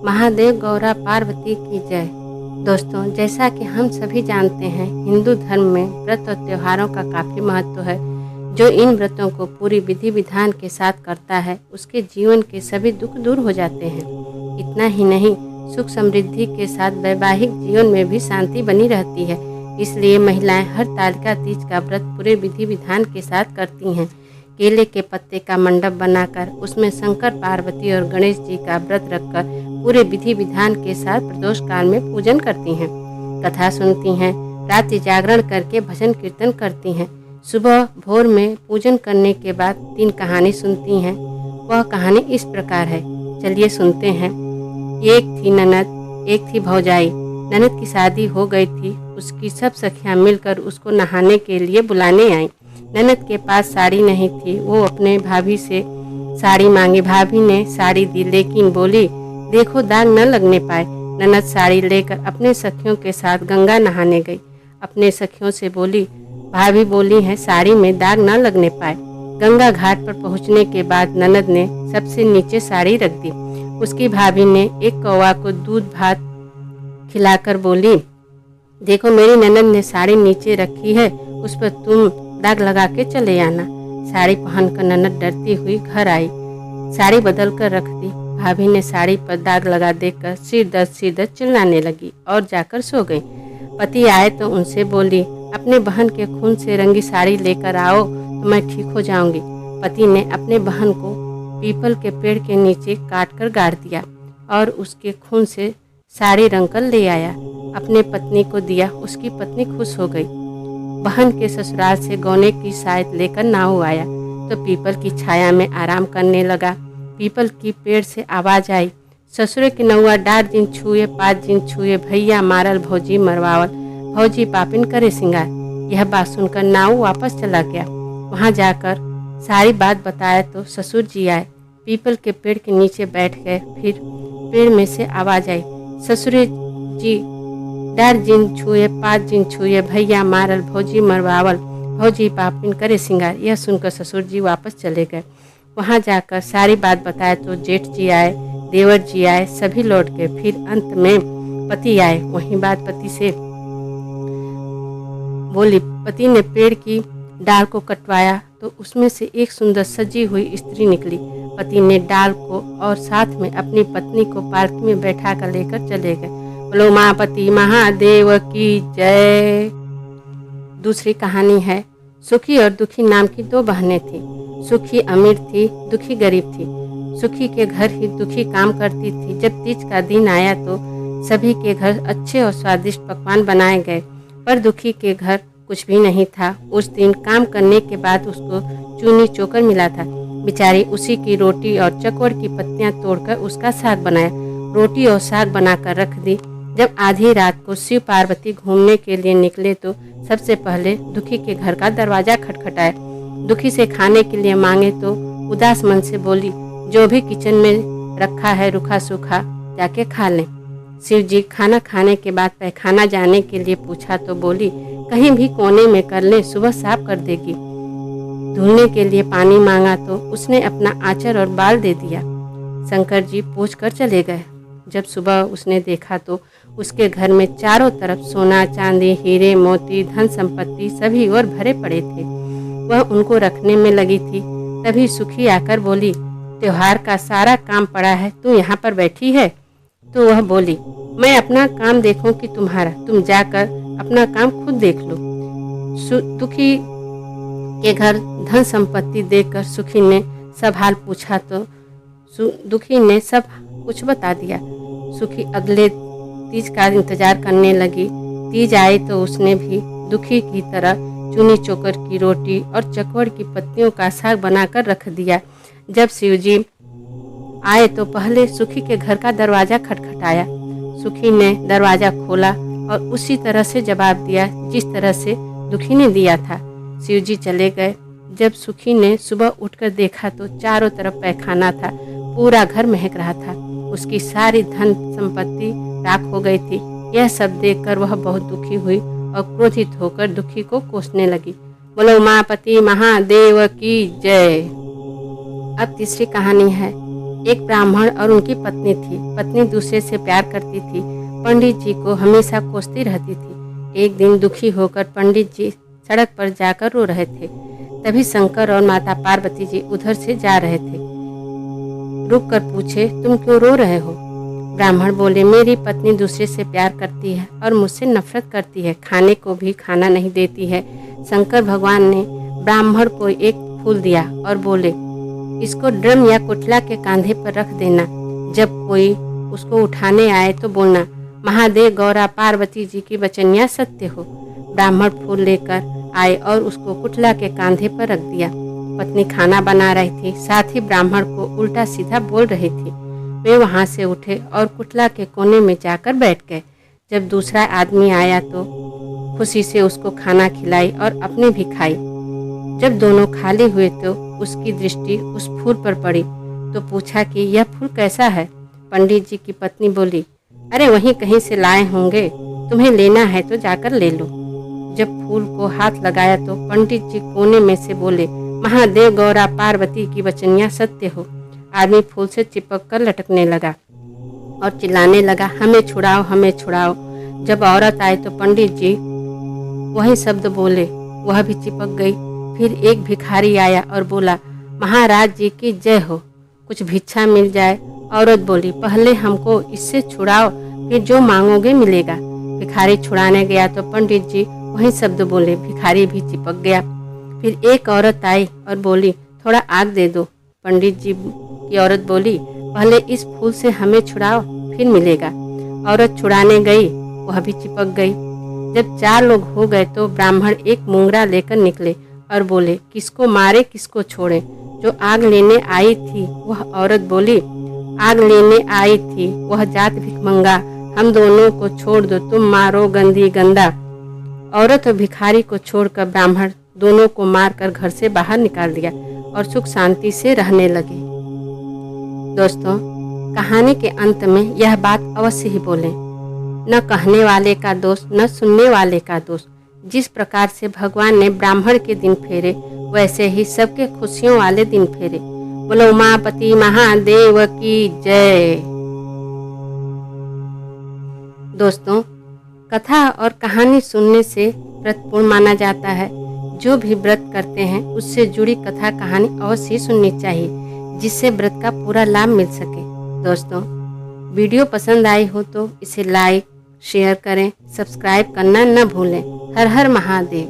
महादेव गौरा पार्वती की जय। दोस्तों, जैसा कि हम सभी जानते हैं, हिंदू धर्म में व्रत और त्योहारों का काफ़ी महत्व है। जो इन व्रतों को पूरी विधि विधान के साथ करता है, उसके जीवन के सभी दुख दूर हो जाते हैं। इतना ही नहीं, सुख समृद्धि के साथ वैवाहिक जीवन में भी शांति बनी रहती है। इसलिए महिलाएं हर तालिका तीज का व्रत पूरे विधि विधान के साथ करती हैं। केले के पत्ते का मंडप बनाकर उसमें शंकर, पार्वती और गणेश जी का व्रत रखकर पूरे विधि विधान के साथ प्रदोष काल में पूजन करती हैं, कथा सुनती हैं, रात्रि जागरण करके भजन कीर्तन करती हैं। सुबह भोर में पूजन करने के बाद 3 कहानी सुनती हैं। वह कहानी इस प्रकार है, चलिए सुनते हैं। एक थी ननद, एक थी भौजाई। ननद की शादी हो गई थी। उसकी सब सखियां मिलकर उसको नहाने के लिए बुलाने आईं। ननद के पास साड़ी नहीं थी। वो अपने भाभी से साड़ी मांगी। भाभी ने साड़ी दी, लेकिन बोली, देखो दाग न लगने पाए। ननद साड़ी लेकर अपने सखियों के साथ गंगा नहाने गई। अपने सखियों से बोली, भाभी बोली है साड़ी में दाग न लगने पाए। गंगा घाट पर पहुंचने के बाद ननद ने सबसे नीचे साड़ी रख दी। उसकी भाभी ने एक कौवा को दूध भात खिलाकर बोली, देखो मेरी ननद ने साड़ी नीचे रखी है, उस पर तुम दाग लगा के चले आना। साड़ी पहनकर ननद डरती हुई घर आई। साड़ी बदल कर रख दी। भाभी ने साड़ी पर दाग लगा देकर सिर दर्द चिल्लाने लगी और जाकर सो गई। पति आए तो उनसे बोली, अपने बहन के खून से रंगी साड़ी लेकर आओ तो मैं ठीक हो जाऊंगी। पति ने अपने बहन को पीपल के पेड़ के नीचे काट कर गाड़ दिया और उसके खून से साड़ी रंग कर ले आया। अपने पत्नी को दिया। उसकी पत्नी खुश हो गई। बहन के ससुराल से गौने की सायत लेकर नाव आया तो पीपल की छाया में आराम करने लगा। पीपल की पेड़ से आवाज आई, ससुरे के नौआ डार दिन छुए, 5 दिन छुए, भैया मारल भौजी मरवावल, भौजी पापिन करे सिंगार। यह बात सुनकर नाव वापस चला गया। वहां जाकर सारी बात बताया तो ससुर जी आए, पीपल के पेड़ के नीचे बैठ गए। फिर पेड़ में से आवाज आई, ससुरे जी डार दिन छुए, 5 दिन छुए, भैया मारल भौजी मरवावल, भौजी पापिन करे सिंगार। यह सुनकर ससुर जी वापस चले गए। वहां जाकर सारी बात बताए तो जेठ जी आए, देवर जी आए, सभी लौट गए। फिर अंत में पति आए। वही बात पति से बोली। पति ने पेड़ की डाल को कटवाया तो उसमें से एक सुंदर सजी हुई स्त्री निकली। पति ने डाल को और साथ में अपनी पत्नी को पालकी में बैठा कर लेकर चले गए। बोलो उमापति महादेव की जय। दूसरी कहानी है, सुखी और दुखी नाम की 2 बहनें थीं। सुखी अमीर थी, दुखी गरीब थी। सुखी के घर ही दुखी काम करती थी। जब तीज का दिन आया तो सभी के घर अच्छे और स्वादिष्ट पकवान बनाए गए, पर दुखी के घर कुछ भी नहीं था। उस दिन काम करने के बाद उसको चूनी चोकर मिला था। बेचारी उसी की रोटी और चकोर की पत्तियां तोड़कर उसका साग बनाया। रोटी और साग बनाकर रख दी। जब आधी रात को शिव पार्वती घूमने के लिए निकले तो सबसे पहले दुखी के घर का दरवाजा खटखटाया। दुखी से खाने के लिए मांगे तो उदास मन से बोली, जो भी किचन में रखा है रूखा सूखा जाके खा लें। शिव जी खाना खाने के बाद पैखाना जाने के लिए पूछा तो बोली, कहीं भी कोने में कर लें, सुबह साफ कर देगी। धुलने के लिए पानी मांगा तो उसने अपना आंचर और बाल दे दिया। शंकर जी पूछ कर चले गए। जब सुबह उसने देखा तो उसके घर में चारों तरफ सोना चांदी, हीरे मोती, धन संपत्ति सभी और भरे पड़े थे। वह उनको रखने में लगी थी। तभी सुखी आकर बोली, त्योहार का सारा काम पड़ा है, तू यहाँ पर बैठी है? तो वह बोली, मैं अपना काम देखूं कि तुम्हारा? तुम जाकर अपना काम खुद देख लो। दुखी के घर धन संपत्ति देखकर सुखी ने सब हाल पूछा तो दुखी ने सब कुछ बता दिया। सुखी अगले तीज का इंतजार करने लगी। तीज आई तो उसने भी दुखी की तरह चूनी चोकर की रोटी और चकोर की पत्तियों का साग बनाकर रख दिया। जब शिवजी आए तो पहले सुखी के घर का दरवाजा खटखटाया। सुखी ने दरवाजा खोला और उसी तरह से जवाब दिया जिस तरह से दुखी ने दिया था। शिवजी चले गए। जब सुखी ने सुबह उठकर देखा तो चारों तरफ पैखाना था, पूरा घर महक रहा था। उसकी सारी धन संपत्ति राख हो गई थी। यह सब देखकर वह बहुत दुखी हुई और क्रोधित होकर दुखी को कोसने लगी। बोलो उमापति महादेव की जय। अब तीसरी कहानी है, एक ब्राह्मण और उनकी पत्नी थी। पत्नी दूसरे से प्यार करती थी, पंडित जी को हमेशा कोसती रहती थी। एक दिन दुखी होकर पंडित जी सड़क पर जाकर रो रहे थे। तभी शंकर और माता पार्वती जी उधर से जा रहे थे। रुक कर पूछे, तुम क्यों रो रहे हो? ब्राह्मण बोले, मेरी पत्नी दूसरे से प्यार करती है और मुझसे नफरत करती है, खाने को भी खाना नहीं देती है। शंकर भगवान ने ब्राह्मण को एक फूल दिया और बोले, इसको ड्रम या कुटला के कांधे पर रख देना। जब कोई उसको उठाने आए तो बोलना, महादेव गौरा पार्वती जी की वचनियाँ सत्य हो। ब्राह्मण फूल लेकर आए और उसको कुटला के कांधे पर रख दिया। पत्नी खाना बना रही थी, साथ ही ब्राह्मण को उल्टा सीधा बोल रही थी। वे वहाँ से उठे और कुटला के कोने में जाकर बैठ गए। जब दूसरा आदमी आया तो खुशी से उसको खाना खिलाई और अपने भी खाई। जब दोनों खाली हुए तो उसकी दृष्टि उस फूल पर पड़ी तो पूछा कि यह फूल कैसा है? पंडित जी की पत्नी बोली, अरे वहीं कहीं से लाए होंगे, तुम्हें लेना है तो जाकर ले लो। जब फूल को हाथ लगाया तो पंडित जी कोने में से बोले, महादेव गौरा पार्वती की वचनियाँ सत्य हो। आदमी फूल से चिपक कर लटकने लगा और चिल्लाने लगा, हमें छुड़ाओ, हमें छुड़ाओ। जब औरत आई तो पंडित जी वही शब्द बोले, वह भी चिपक गई। फिर एक भिखारी आया और बोला, महाराज जी की जय हो, कुछ भिक्षा मिल जाए। औरत बोली, पहले हमको इससे छुड़ाओ, फिर जो मांगोगे मिलेगा। भिखारी छुड़ाने गया तो पंडित जी वही शब्द बोले, भिखारी भी चिपक गया। फिर एक औरत आई और बोली, थोड़ा आग दे दो। पंडित जी की औरत बोली, पहले इस फूल से हमें छुड़ाओ, फिर मिलेगा। औरत छुड़ाने गई, वह भी चिपक गई। जब 4 लोग हो गए तो ब्राह्मण एक मुंगरा लेकर निकले और बोले, किसको मारे किसको छोड़े? जो आग लेने आई थी वह औरत बोली, आग लेने आई थी वह जात भिखमंगा, हम दोनों को छोड़ दो, तुम मारो गंदी गंदा। औरत और भिखारी को छोड़कर ब्राह्मण दोनों को मारकर घर से बाहर निकाल दिया और सुख शांति से रहने लगे। दोस्तों, कहानी के अंत में यह बात अवश्य ही बोलें, न कहने वाले का दोष न सुनने वाले का दोष। जिस प्रकार से भगवान ने ब्राह्मण के दिन फेरे, वैसे ही सबके खुशियों वाले दिन फेरे। बोलो उमापति महादेव की जय। दोस्तों, कथा और कहानी सुनने से व्रत पूर्ण माना जाता है। जो भी व्रत करते हैं उससे जुड़ी कथा कहानी अवश्य सुननी चाहिए, जिससे व्रत का पूरा लाभ मिल सके। दोस्तों, वीडियो पसंद आई हो तो इसे लाइक शेयर करें, सब्सक्राइब करना न भूलें। हर हर महादेव।